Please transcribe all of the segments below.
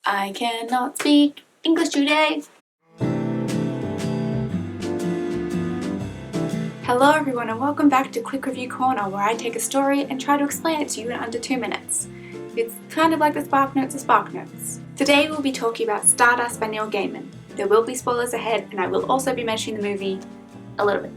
I cannot speak English today. Hello everyone and welcome back to Quick Review Corner, where I take a story and try to explain it to you in under 2 minutes. It's kind of like the Spark Notes of Spark Notes. Today we'll be talking about Stardust by Neil Gaiman. There will be spoilers ahead and I will also be mentioning the movie a little bit.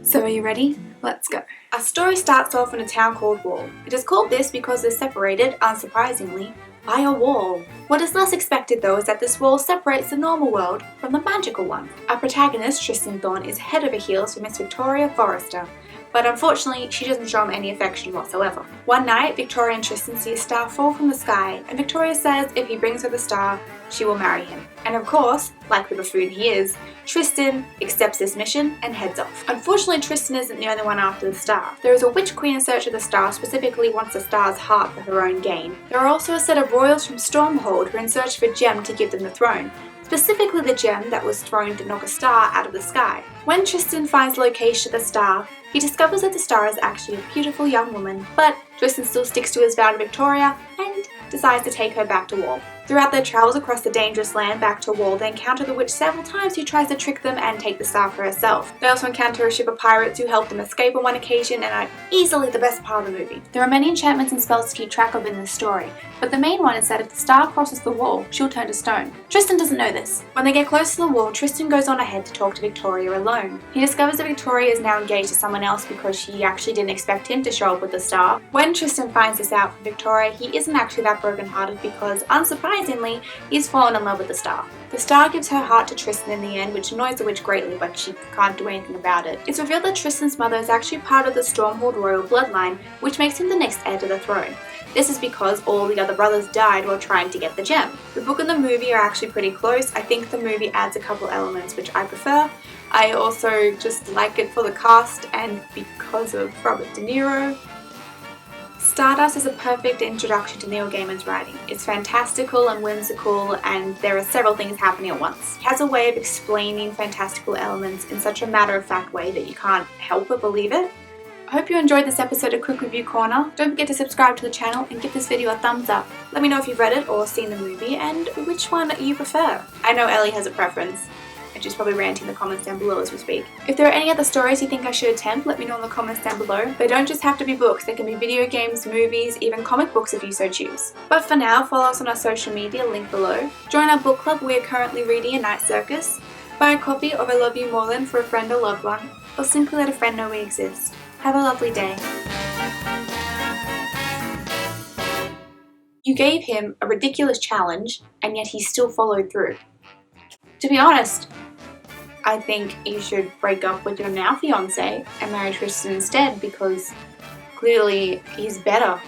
So are you ready? Let's go. Our story starts off in a town called Wall. It is called this because they're separated, unsurprisingly, by a wall. What is less expected though is that this wall separates the normal world from the magical one. Our protagonist, Tristan Thorne, is head over heels for Miss Victoria Forrester, but unfortunately she doesn't show him any affection whatsoever. One night, Victoria and Tristan see a star fall from the sky, and Victoria says if he brings her the star, she will marry him. And of course, like the buffoon he is, Tristan accepts this mission and heads off. Unfortunately, Tristan isn't the only one after the star. There is a witch queen in search of the star, specifically wants the star's heart for her own gain. There are also a set of royals from Stormhold who are in search of a gem to give them the throne, specifically the gem that was thrown to knock a star out of the sky. When Tristan finds the location of the star, he discovers that the star is actually a beautiful young woman, but Tristan still sticks to his vow to Victoria and decides to take her back to Wall. Throughout their travels across the dangerous land back to Wall, they encounter the witch several times who tries to trick them and take the star for herself. They also encounter a ship of pirates who help them escape on one occasion and are easily the best part of the movie. There are many enchantments and spells to keep track of in this story, but the main one is that if the star crosses the wall, she'll turn to stone. Tristan doesn't know this. When they get close to the wall, Tristan goes on ahead to talk to Victoria alone. He discovers that Victoria is now engaged to someone else because she actually didn't expect him to show up with the star. When Tristan finds this out from Victoria, he isn't actually that brokenhearted because, unsurprisingly, he's fallen in love with the star. The star gives her heart to Tristan in the end, which annoys the witch greatly, but she can't do anything about it. It's revealed that Tristan's mother is actually part of the Stormhold royal bloodline, which makes him the next heir to the throne. This is because all the other brothers died while trying to get the gem. The book and the movie are actually pretty close. I think the movie adds a couple elements which I prefer. I also just like it for the cast and because of Robert De Niro. Stardust is a perfect introduction to Neil Gaiman's writing. It's fantastical and whimsical, and there are several things happening at once. He has a way of explaining fantastical elements in such a matter-of-fact way that you can't help but believe it. I hope you enjoyed this episode of Quick Review Corner. Don't forget to subscribe to the channel and give this video a thumbs up. Let me know if you've read it or seen the movie and which one you prefer. I know Elly has a preference, and she's probably ranting in the comments down below as we speak. If there are any other stories you think I should attempt, let me know in the comments down below. They don't just have to be books, they can be video games, movies, even comic books if you so choose. But for now, follow us on our social media, link below. Join our book club, we are currently reading A Night Circus. Buy a copy of I Love You More Than for a friend or loved one, or simply let a friend know we exist. Have a lovely day. You gave him a ridiculous challenge, and yet he still followed through. To be honest, I think you should break up with your now fiancé and marry Tristan instead because clearly he's better.